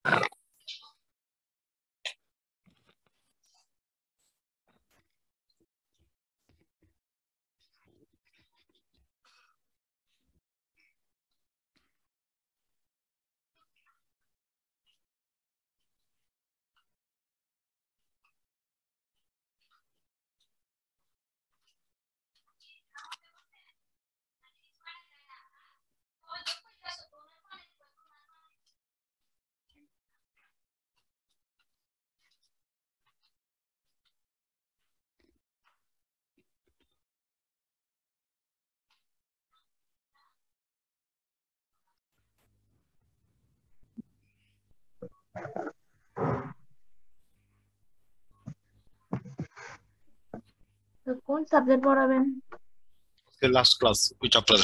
তো কোন সাবজেক্ট পড়াবেন? The last class, which chapter?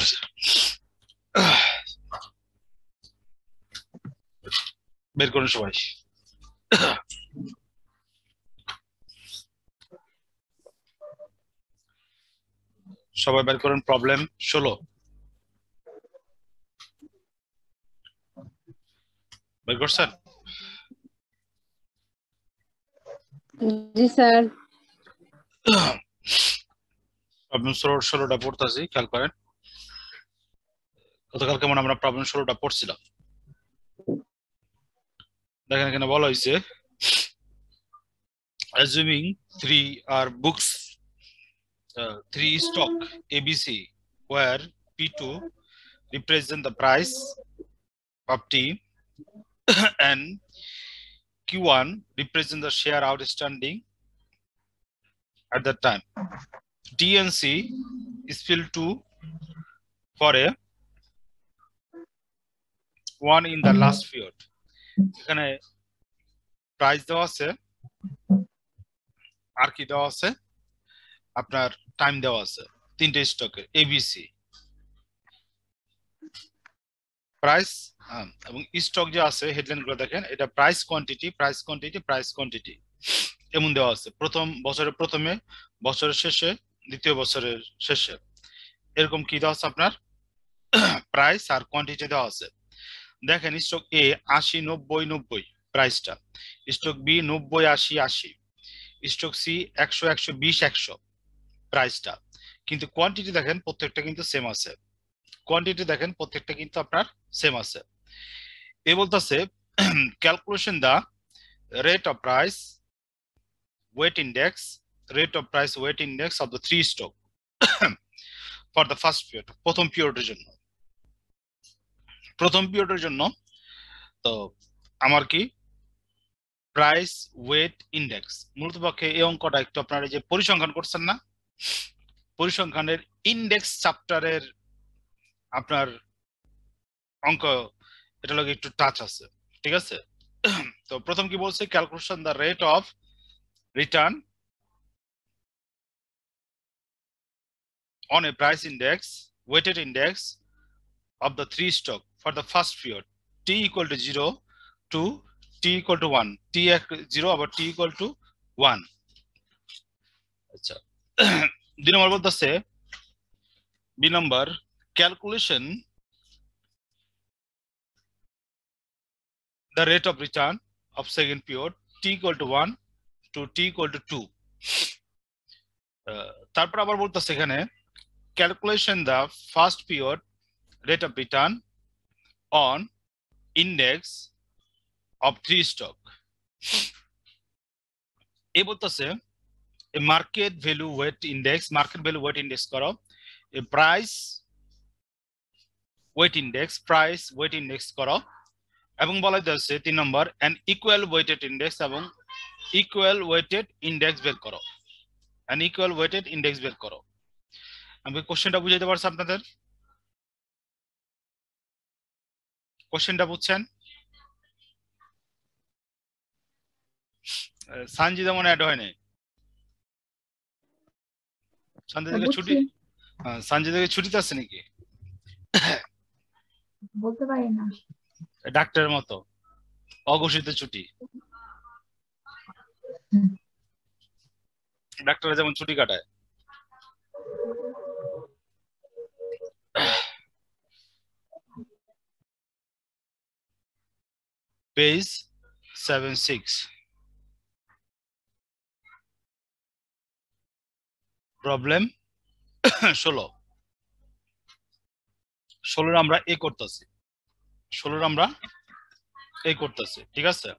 বের করুন সবাই। সবাই বের করুন প্রবলেম 16। বের করছেন? জি স্যার। প্রবলেম 16টা পড়তেছি, খেয়াল করেন। গতকাল কেমন আমরা প্রবলেম 16টা পড়ছিলাম। দেখেন এখানে বলা হয়েছে assuming three are books, three stock ABC where P2 represent the price of T and Q1 represent the share outstanding at that time. D and C is filled to for a one in the last period. এখানে price দেওয়া আছে, আর কি দেওয়া আছে, আপনার time দেওয়া আছে, তিনটে স্টকে এবিসি প্রাইস এবং স্টক যে আছে হেডলাইন গুলো দেখেন, এটা price quantity price quantity price quantity এমন দেওয়া আছে। প্রথম বছরের প্রথমে, বছরের শেষে, দ্বিতীয় বছরের শেষে, এরকম কি দেওয়া আছে আপনার প্রাইস আর কোয়ান্টিটি দেওয়া আছে। দেখেন স্টক এ 80 90 90 প্রাইসটা, স্টক বি 90 80 80, স্টক সি 100 120 100 প্রাইসটা, কিন্তু কোয়ান্টিটি দেখেন প্রত্যেকটা কিন্তু সেম আছে। কোয়ান্টিটি দেখেন প্রত্যেকটা কিন্তু আপনার সেম আছে। এ বলতেছে calculation the rate of price weight index, rate of price weight index of the three stock for the first period, প্রথম পিরিয়ডের জন্য। প্রথম পিরিয়ডের জন্য তো আমার কি প্রাইস ওয়েট ইন্ডেক্স, মূলত পক্ষে এই অঙ্কটা একটু আপনারা যে পরিসংখ্যান করছেন না, পরিসংখ্যানের ইন্ডেক্স চ্যাপ্টারের আপনার অঙ্ক, এটা লগে একটু টাচ আছে, ঠিক আছে। তো প্রথম কি বলছে, calculation the rate of return on a price index, weighted index of the three stock for the first period, t equal to 0 to t equal to 1, t 0 আবার t equal to 1। আচ্ছা, 2 নম্বর বলতেছে বি নম্বর calculation the rate of return of second period, t equal to 1 to t equal to 2। তারপর আবার বলতেছে এখানে calculation the first period rate of return on index of three stock। এই বলতেছে a market value weight index করো, a price weight index করো, এবং বলা যাচ্ছে 3 নম্বর an equal weighted index এবং equal weighted index বের করো, an equal weighted index বের করো। আমি কোশ্চেনটা বুঝাইতে পারছি আপনাদের? কোশ্চেনটা বুঝছেন? সানজিদা মনে অ্যাড হয় নাই, সানজিদাকে ছুটি, সানজিদাকে ছুটিতে আছে নাকি? বলতে পারি না, ডাক্তারের মতো অঘোষিত ছুটি, ডাক্তাররা যেমন ছুটি কাটায়। পেজ 76 প্রবলেম 16 16 আমরা এ করতেছি 16 আমরা এ করতেছি ঠিক আছে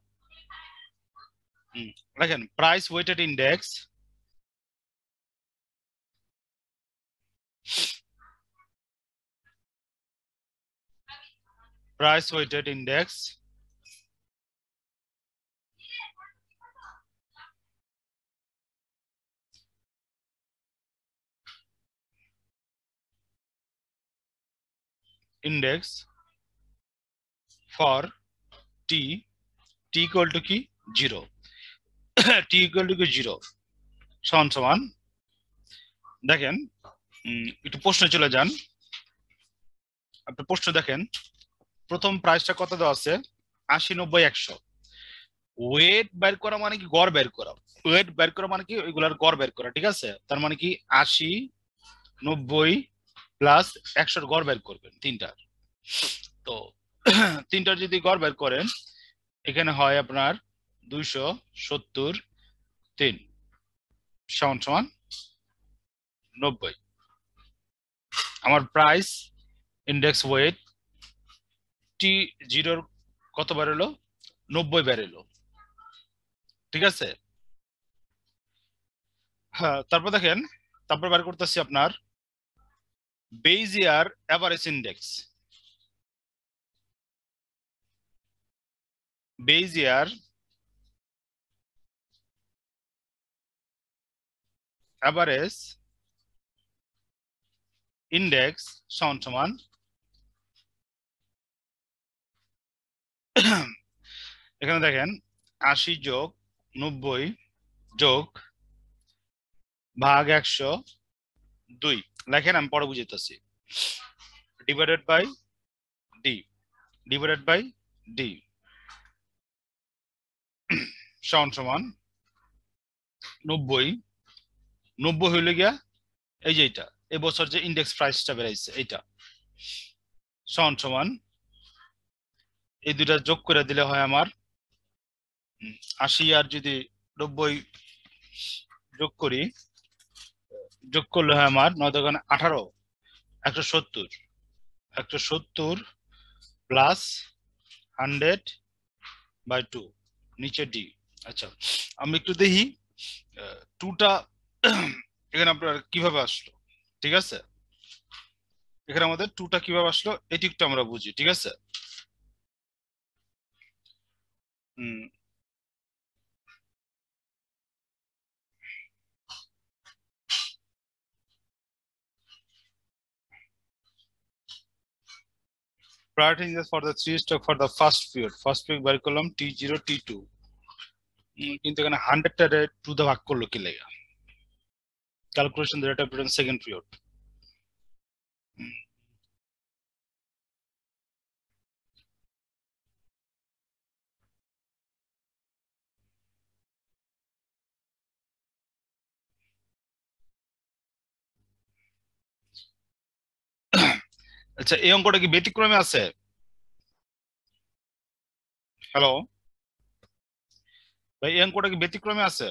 দেখেন price weighted index price weighted index for t equal to কি 0 t equal to কি 0 সমান দেখেন একটু প্রশ্ন চলে যান আপনি প্রশ্ন দেখেন প্রথম প্রাইসটা কত দেওয়া আছে 80 90 100 ওয়েট বের করা মানে কি গড় বের করা ওয়েট বের করা মানে কি ওইগুলার গড় বের করা ঠিক আছে তার মানে কি 80 90 প্লাস 100 এর গড় বের করবেন তিনটার তো তিনটার যদি গড় বের করেন এখানে হয় আপনার 273 সমান 90 আমার প্রাইস ইনডেক্স ওয়েট টি 0 কত বার হলো 90 বার হলো ঠিক আছে হ্যাঁ তারপর দেখেন তারপর বার করতেছি আপনার বেজ ইয়ার এভারেজ ইনডেক্স বেজ ইয়ার এভারেজ ইনডেক্স সমান এখানে দেখেন 80 যোগ 90 যোগ ভাগ 102 লেখেন আমি পরে বুঝাইতেছি ডিভাইডেড বাই ডি সমান 90 হইলে গিয়া এই যে এটা এই বছর যে ইনডেক্স প্রাইসটা বেড়েছে এইটা সমান এই দুটা যোগ করে দিলে হয় আমার 80 আর যদি 90 যোগ করি যোগ করলে হয় আমার 9 দোকানে 18 170 প্লাস 100/2 নিচে ডি আচ্ছা আমি একটু দেখি টুটা এখানে আপনার কিভাবে আসলো ঠিক আছে এখানে আমাদের টুটা কিভাবে আসলো এটি একটু আমরা বুঝি ঠিক আছে priority index for the 3 stock for the first period বার করলাম T0 T2 কিন্তু এখানে 100 টা 2 দা ভাগ করলো কি লাগা calculation the rate of return second period আচ্ছা এই অঙ্কটা কি ব্যতিক্রমে আছে হ্যালো ভাই এই অঙ্কটা কি ব্যতিক্রমে আছে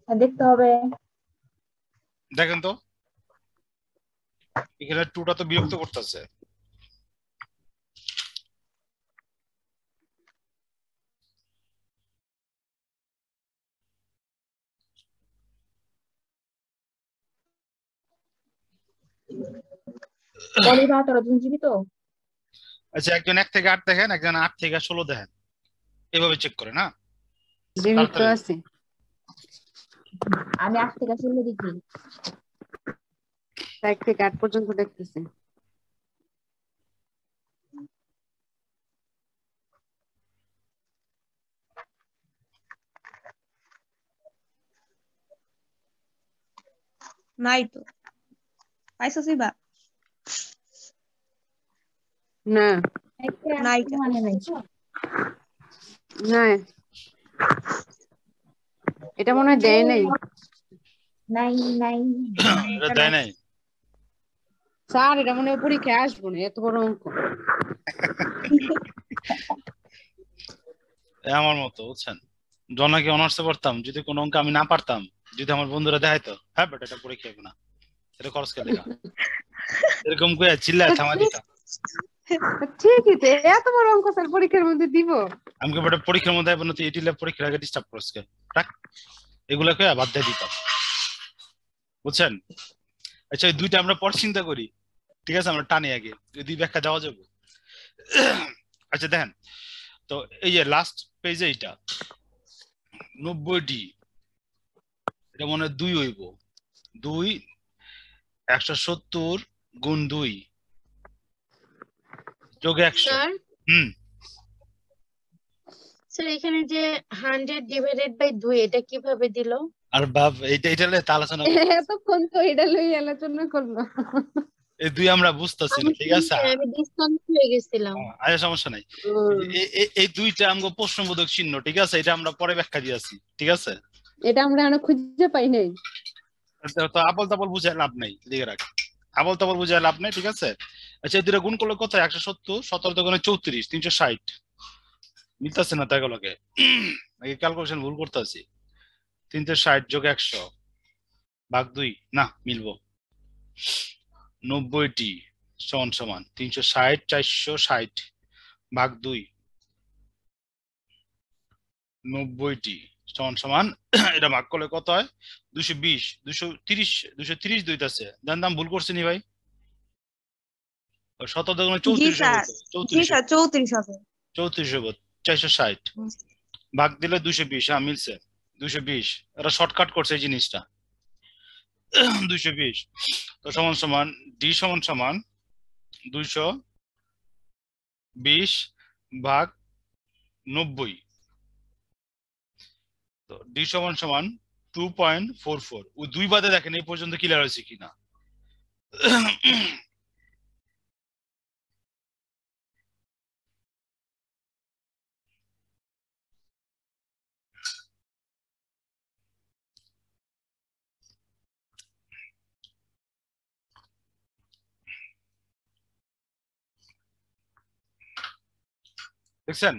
দেখতে হবে দেখেন তো এখানে টুটা তো বিরক্ত করতেছে পলিরা 18 জন জীবিত আচ্ছা একজন 1 থেকে 8 দেখেন একজন 8 থেকে 16 দেখেন এভাবে চেক করে না জীবিত আছে আমি 8 থেকে 16 দেখি 1 থেকে 8 পর্যন্ত দেখতেছি নাই তো পাইছো সিবা না নাই মানে নাই না এটা মনে হয় দেয় নাই এটা দেয় নাই স্যার এটা মনে হয় পরীক্ষায় আসবো না এত বড় অঙ্ক আমার মতো বুঝছেন, জনাকে অনার্সে পড়তাম, যদি কোনো অঙ্ক আমি না পারতাম, যদি আমার বন্ধুরা দেখাইতো, হ্যাঁ বেটা এটা পরীক্ষা হবে না, এটা খরচ কে লেখা, এরকম করে চিল্লায় থামা দিতাম। ঠিকই তো, এত বড় অঙ্ক স্যার পরীক্ষার মধ্যে দিব। আমাকে বেটা পরীক্ষার মধ্যে আইবো না, তুই এটি ল্যাব পরীক্ষার আগে ডিস্টার্ব করছ কে, রাখ এগুলা কয়ে বাদ দিয়ে দিতাম, বুঝছেন। আচ্ছা এই দুইটা আমরা পর চিন্তা করি, ঠিক আছে, আমরা টানি আগে, এই দুই ব্যাখ্যা দেওয়া যাবে। আচ্ছা দেখেন তো, এই যে লাস্ট পেজে এইটা 90D, এটা মনে হয় 2 হইব, 2 170 গুণ 2 যোগ 100। স্যার হুম, স্যার এখানে যে 100/2 এটা কিভাবে দিল? আর বাপ এটা লয়ে তা আলোচনা এতক্ষণ তো এটা লই আলোচনা করলো। এই দুই আমরা বুঝতেছি না, আমি ঠিক আছে। আমি ডিসকানেক্ট হয়ে গেছিলাম। আরে সমস্যা নাই, এই দুইটা আমগো প্রশ্নবোধক চিহ্ন, ঠিক আছে, এটা আমরা পরে ব্যাখ্যা দিয়েছি, ঠিক আছে। এটা আমরা এখনো খুঁজে পাই নাই। তো আবল তাবল বুঝায় লাভ নাই, লিখে রাখ, আবল তাবল বুঝায় লাভ নাই, ঠিক আছে। আচ্ছা এই দুটো গুণ করলে কত, 170, 17 দোকানে 34, 360 মিলতেছে না, তাই গুলোকে ক্যালকুলেশন ভুল করতে আছি। 360 যোগ 100 ভাগ 2, না মিলবো। 90D সমান সমান 360 460 ভাগ 2, 90D সমান সমান এটা ভাগ করলে কত হয়, 220, 230, 230 দুইটাছে, জান দাম ভুল করছিনি ভাই, 17 দোকানে জি 34 স্যার, জি স্যার 34 হবে। 34 460 ভাগ দিলে 220, হ্যাঁ মিলছে 220, এরা শর্টকাট করছে এই জিনিসটা। 220 তো সমান সমান ডি সমান সমান 220 ভাগ 90, তো ডি সমান সমান 2.44। ওই দুই বাদে দেখেন এই পর্যন্ত ক্লিয়ার হয়েছে কিনা। দেখছেন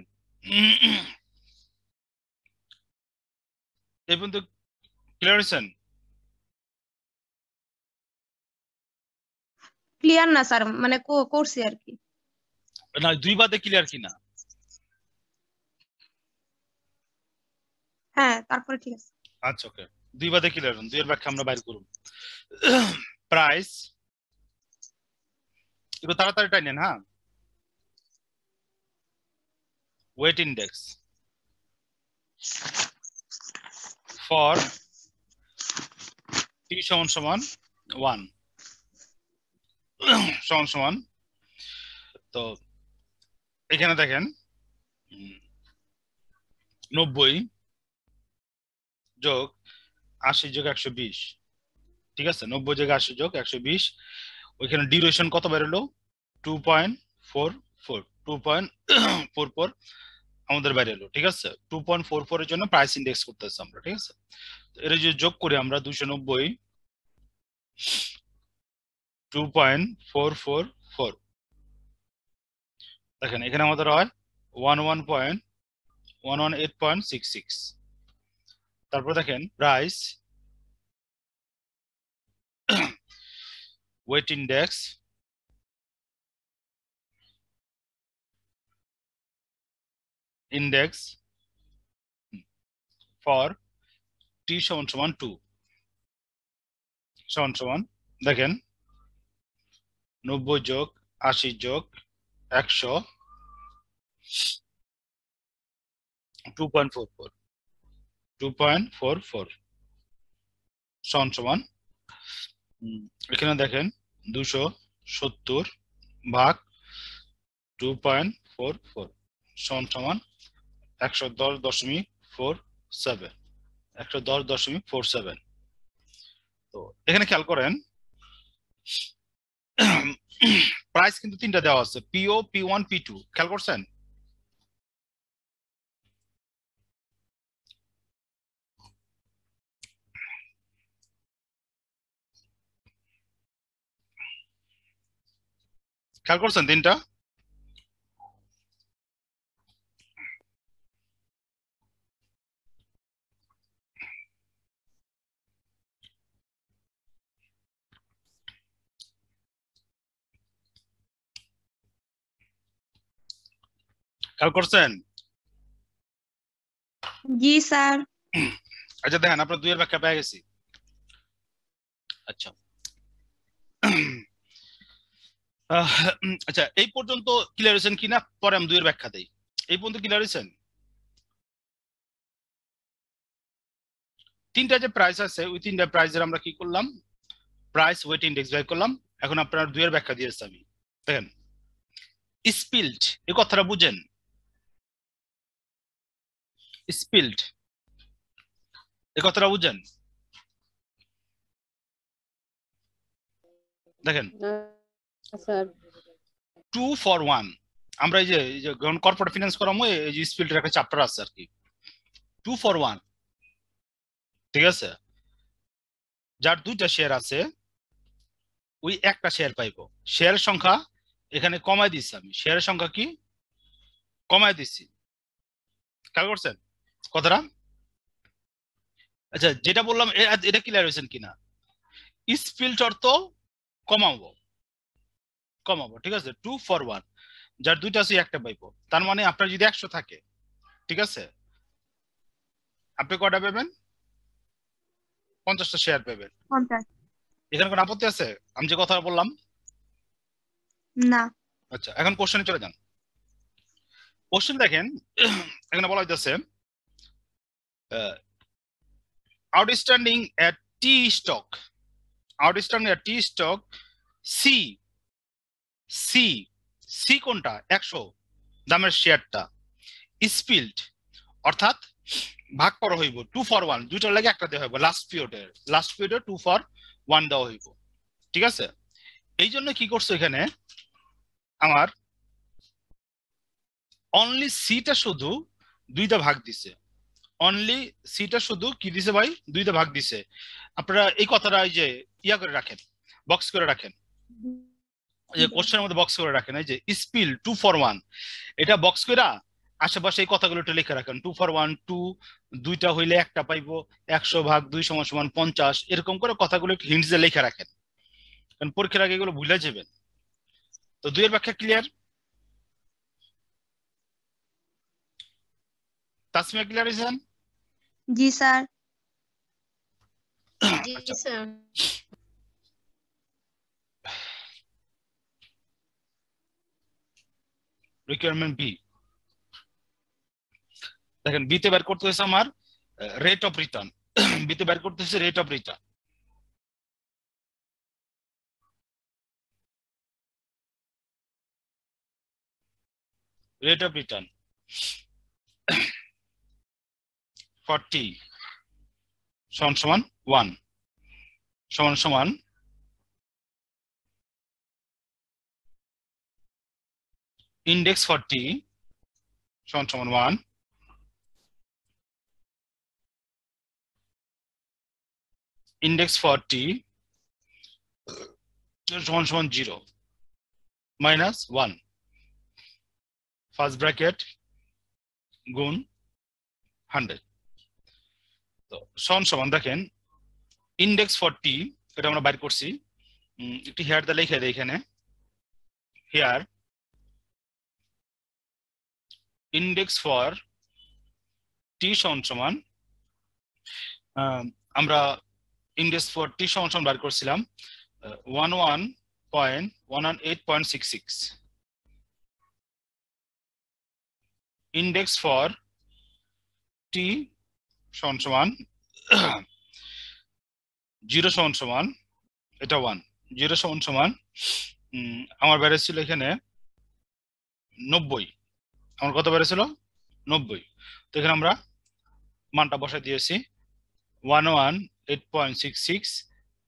এই পর্যন্ত ক্লিয়ার হয়েছেন? ক্লিয়ার না স্যার, মানে করছি আর কি। না দুই বাদে ক্লিয়ার কিনা? হ্যাঁ তারপরে ঠিক আছে। আচ্ছা ওকে, দুই বাদে ক্লিয়ার, দুইয়ের ব্যাখ্যা আমরা বাইর করব। প্রাইস একটু তাড়াতাড়ি টাই নেন, হ্যাঁ। ওয়েট ইন্ডেক্স ফর টি সমান সমান 1 সমান সমান, তো এখানে দেখেন 90 যোগ 80 যোগ 120, ঠিক আছে, 90 যোগ 80 যোগ 120, ওইখানে ডিউরেশন কত বেরোলো, 2.44, 2.44 আমাদের বাইরে এলো, ঠিক আছে। 2.44 এর জন্য প্রাইস ইন্ডেক্স করতেছি আমরা, ঠিক আছে। এটা যদি যোগ করি আমরা 290 2.444, দেখেন এখানে আমাদের হয় 118.66। তারপর দেখেন প্রাইস ওয়েট ইন্ডেক্স ফর টি সমান সমান 2 সমান সমান, দেখেন 90 যোগ 80 যোগ 100 2.44 সমান সমান, এখানে দেখেন 270 ভাগ 2.44 সমান সমান 110.47, 110.47। তো এখানে খেয়াল করেন প্রাইস কিন্তু তিনটা দেওয়া আছে, পিও, P1, P2, খেয়াল করছেন? খেয়াল করছেন তিনটা? খেয়াল করছেন? জি স্যার। আচ্ছা দেখেন আপনার 2 এর ব্যাখ্যা পেয়ে গেছি। আচ্ছা আচ্ছা এই পর্যন্ত ক্লিয়ার হয়েছেন কিনা পরে আমি 2 এর ব্যাখ্যা দেই। এই পর্যন্ত ক্লিয়ার হয়েছেন? 3টা যে প্রাইস আছে ওই 3টা প্রাইসের আমরা কি করলাম? প্রাইস ওয়েট ইনডেক্স বের করলাম। এখন আপনার 2 এর ব্যাখ্যা দিয়েছি আমি। দেখেন স্পিল্ড এই কথাটা বুঝেন? স্পিল্ড এই কথাটা বুঝেন? দেখেন স্যার 2 for 1 আমরা এই যে কর্পোরেট ফিনান্স করামো এই যে স্পিল্ডের একটা চ্যাপ্টার আছে আর কি 2 for 1 ঠিক আছে যার 2টা শেয়ার আছে ওই একটা শেয়ার পাইবো শেয়ারের সংখ্যা এখানে কমায় দিছি আমি শেয়ারের সংখ্যা কি কমায় দিছি খেয়াল করছেন কথাটা আচ্ছা যেটা বললাম এটা ক্লিয়ার হয়েছেন কিনা স্পিল্ড অর্থ কমাবো ঠিক আছে 2 for 1 যার 2টা আছে একটা পাইবো তার মানে আপনার যদি 100 থাকে ঠিক আছে আপনি কয়টা পাবেন 50টা শেয়ার পাবেন 50। এখানে কোনো আপত্তি আছে আমি যে কথা বললাম না। আচ্ছা এখন কোশ্চেনে চলে যান কোশ্চেন দেখেন এখানে বলা হইতেছে আউটস্ট্যান্ডিং এট টি স্টক সি সি সি কোনটা 100 দামের শেয়ারটা স্পিল্ড অর্থাৎ ভাগ করা হইব 2 for 1 দুইটার লাগে একটা দেওয়া হইব লাস্ট পিরিয়ডে 2 for 1 দেওয়া হইব ঠিক আছে এই জন্য কি করছো এখানে আমার অনলি সিটা শুধু 2টা ভাগ দিছে অনলি সিটা শুধু কি দিছে ভাই 2টা ভাগ দিছে আপনারা এই কথাটা এই যে ইয়া করে রাখেন বক্স করে রাখেন এই যে কোশ্চেনের মধ্যে বক্স করে রাখেন এই যে স্পিল 2 for 1 এটা বক্স কইরা আশেপাশে এই কথাগুলো একটু লিখে রাখেন 2 for 1 2 দুইটা হইলে একটা পাইবো 100 ভাগ 2 সমান সমান 50 এরকম করে কথাগুলো একটু হিন্টস এ লিখে রাখেন কারণ পরীক্ষার আগে এগুলো ভুলে যাবেন তো 2 এর ব্যাখ্যা ক্লিয়ার তাসমিয়া ক্লিয়ার হইছেন জি স্যার। জি স্যার রিকোয়ারমেন্ট বি দেখেন বিতে বের করতে হয়েছে আমার রেট অফ রিটার্ন বিতে বের করতে হয়েছে rate of return rate of return 40 সমান 1 সমান index 40 সমান 1 index 40 সমান 0 minus 1 ফার্স্ট ব্র্যাকেট গুণ 100 তো সমান দেখেন ইনডেক্স 40 এটা আমরা বাইর করছি একটু হেয়ার দা লিখে দেই এখানে হেয়ার ইনডেক্স ফর টি সমান আমরা ইনডেক্স ফর টি সমান বাইর করছিলাম 11.118.66 index for t সমান 0 সমান এটা 1 0 সমান আমার বেড়ে ছিল এখানে 90 আমার কত বেড়ে ছিল 90 তো এখানে আমরা মানটা বসাই দিয়েছি 118.66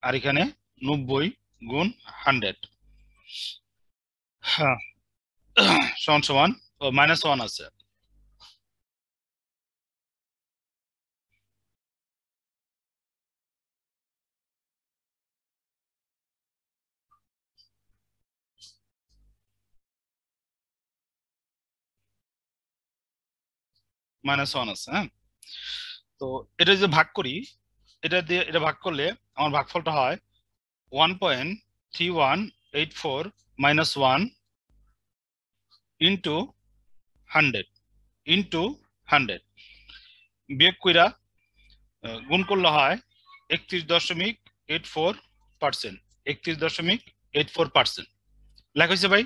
আর এখানে 90 গুণ 100 হ্যাঁ সমান -1 আছে -1 আছে হ্যাঁ তো এটা যদি ভাগ করি এটা ভাগ করলে আমার ভাগফলটা হয় 1.3184 -1 ইন্টু 100 ইন্টু 100 বিয়োগ কইরা গুণ করলে হয় 31.84%। 31.84%। লেখা হয়েছে ভাই?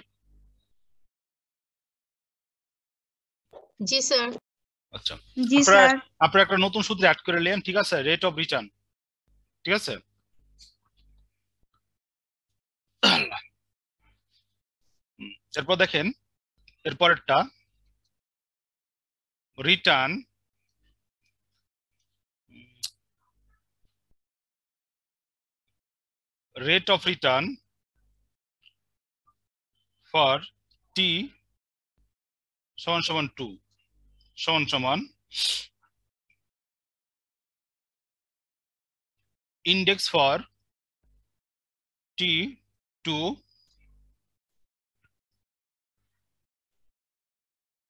জি স্যার। আচ্ছা, জি স্যার। আপনারা একটা নতুন সূত্র অ্যাড করে নেন, ঠিক আছে? রেট অফ রিটার্ন, ঠিক আছে? এরপর দেখেন এরপরেরটা, return rate of return for t সমান 2 সমান index for t2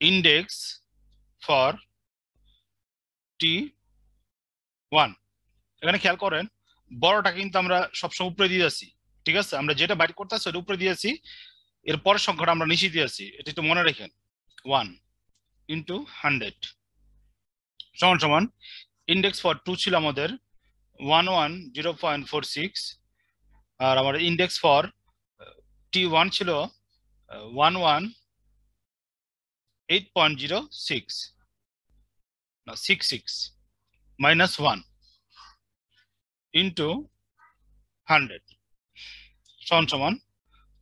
index for t1। এখানে খেয়াল করেন বড়টা কিন্তু আমরা সবসময় উপরে দিয়ে যাচ্ছি, ঠিক আছে? আমরা যেটা বাইর করতেছি ওটা উপরে দিয়েছি, এর পরের সংখ্যাটা আমরা নিচে দিয়েছি, এটা একটু মনে রাখেন। 1 ইন্টু 100 সমান ইন্ডেক্স ফর 2 ছিল আমাদের 110.46, আর আমার ইন্ডেক্স ফর T1 ছিল 118.06 না 66 মাইনাস 1 ইন্টু 100 সমান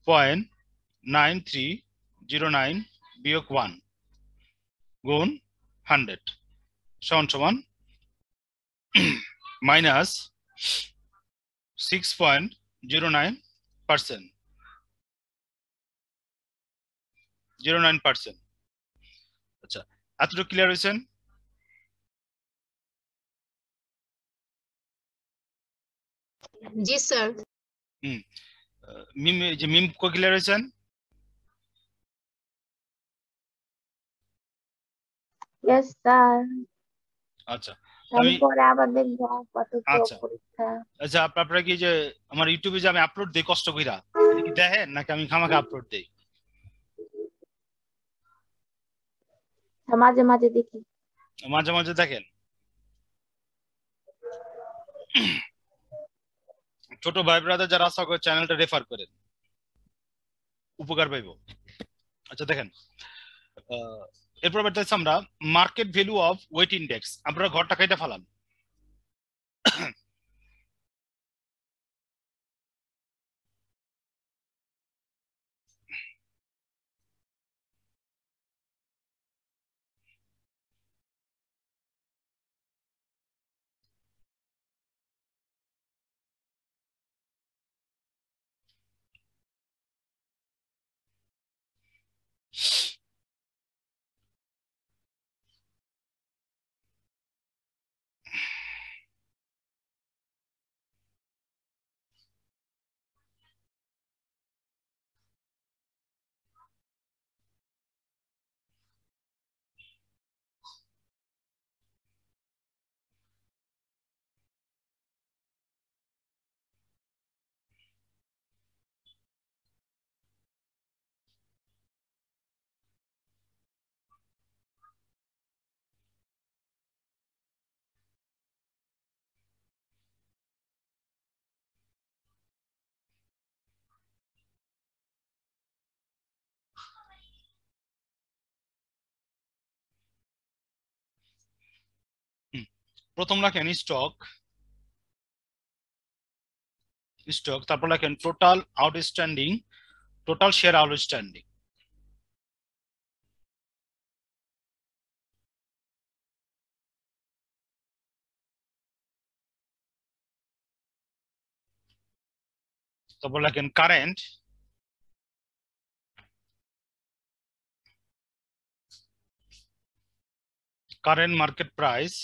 0.9309 বিয়োগ 1 গুণ 100 সমান মাইনাস 6.09%। 09%। আচ্ছা, এতটুকু ক্লিয়ার হয়েছেন? জি স্যার। মিম যে মিম কো ক্লিয়ার হয়েছেন? Yes sir. আচ্ছা, আমি পরে আবার দেখবো কত কি আচ্ছা পরীক্ষা। আচ্ছা, আপনারা কি যে আমার ইউটিউবে যে আমি আপলোড দেই কষ্ট কইরা, এটা কি দেখেন নাকি আমি খামাখা আপলোড দেই? মাঝে মাঝে দেখি। মাঝে মাঝে দেখেন। ছোট ভাই ব্রাদার যারা আছে চ্যানেলটা রেফার করেন, উপকার পাইব। আচ্ছা দেখেন, এরপর বলতেছি আমরা market value of weight index. আপনারা ঘরটা কেটে ফেলান। প্রথম লেখেন স্টক, তারপর লেখেন total outstanding, total share outstanding. তারপর লেখেন current, current market price,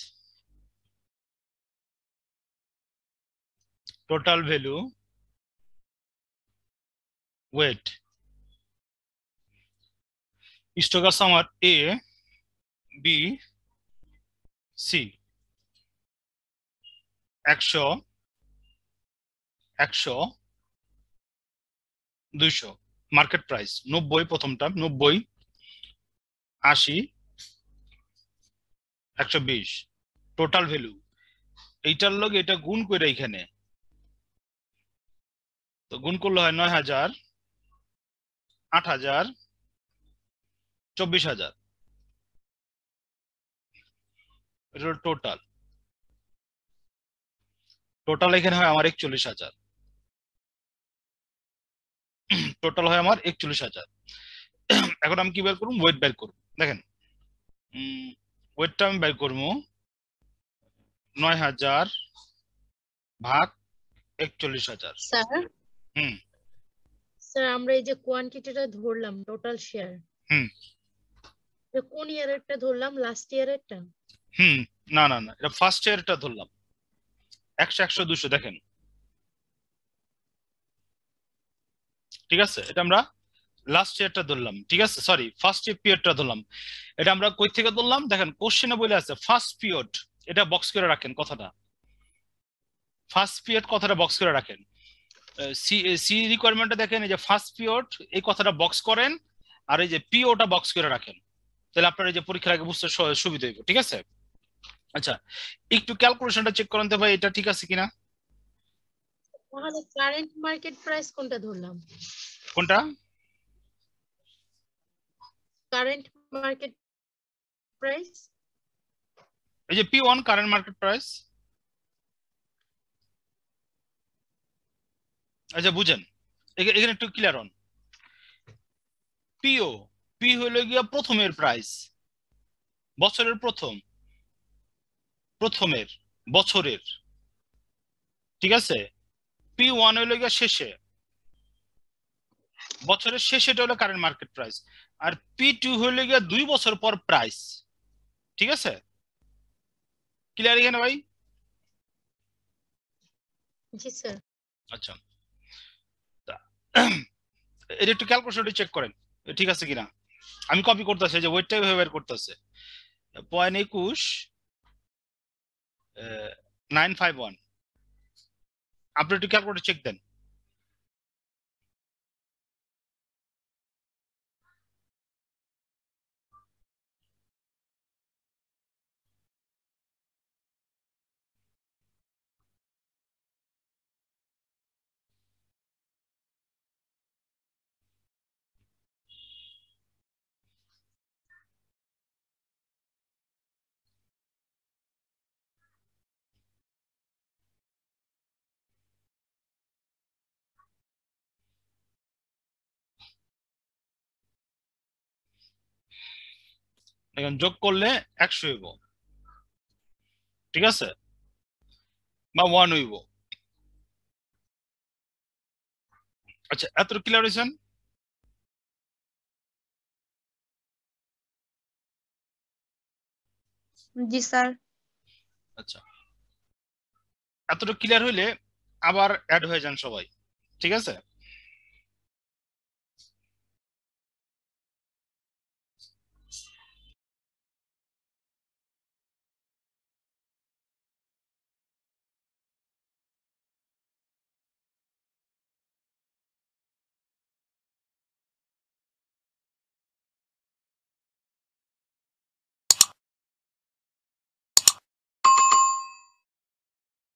total value, weight. Stock আছে আমার A B C, 100 100 200। Market price 90, প্রথমটা 90, 80 120 টোটাল ভ্যালু এইটার লগে এটা গুণ করে এখানে তো গুণ করলে হয় 9000 8000 24000 এটা টোটাল টোটাল এখানে হয় আমার 41000 টোটাল হয় আমার 41000 এখন আমি কি বের করব ওয়েট বের করব দেখেন ওয়েটটা আমি বের করব 9000 ভাগ 41000 স্যার হুম স্যার আমরা এই যে কোয়ান্টিটিটা ধরলাম টোটাল শেয়ার হুম কোন ইয়ারেরটা ধরলাম লাস্ট ইয়ারেরটা হুম না না না এটা ফার্স্ট ইয়ারটা ধরলাম 100 100 200 দেখেন ঠিক আছে এটা আমরা লাস্ট ইয়ারটা ধরলাম ঠিক আছে সরি ফার্স্ট পিরিয়ডটা ধরলাম এটা আমরা কই থেকে ধরলাম দেখেন কোশ্চেনে বলে আছে ফার্স্ট পিরিয়ড এটা বক্স করে রাখেন কথাটা ফার্স্ট পিরিয়ড কথাটা বক্স করে রাখেন সি রিকোয়ারমেন্টটা দেখেন এই যে ফার্স্ট পিরিয়ড এই কথাটা বক্স করেন আর এই যে পিওটা বক্স করে রাখেন তাহলে আপনার এই যে পরীক্ষার আগে বুঝতে সুবিধা হইব ঠিক আছে আচ্ছা একটু ক্যালকুলেশনটা চেক করেন তো ভাই এটা ঠিক আছে কিনা তাহলে কারেন্ট মার্কেট প্রাইস কোনটা ধরলাম কোনটা কারেন্ট মার্কেট প্রাইস এই যে P1 কারেন্ট মার্কেট প্রাইস আচ্ছা বুঝেন এখানে একটু ক্লিয়ার হন পিও পি হলো গিয়া প্রথমের প্রাইস বছরের প্রথমের বছরের ঠিক আছে P1 হলো গিয়া শেষে বছরের শেষেটা হলো কারেন্ট মার্কেট প্রাইস আর P2 হলো গিয়া 2 বছর পর প্রাইস ঠিক আছে ক্লিয়ার এখানে ভাই জি স্যার আচ্ছা এটা একটু ক্যালকুলেশনটা চেক করেন ঠিক আছে কিনা আমি কপি করতেছি যে ওয়েটটাই ভাবে বের করতেছে 0.21 951 আপনি একটু ক্যালকুলেটর চেক দেন এখন যোগ করলে 100 হইব ঠিক আছে বা 1 হইব আচ্ছা এত ক্লিয়ার হইছেন জি স্যার আচ্ছা এতটুকু ক্লিয়ার হইলে আবার অ্যাড হয়ে যান সবাই ঠিক আছে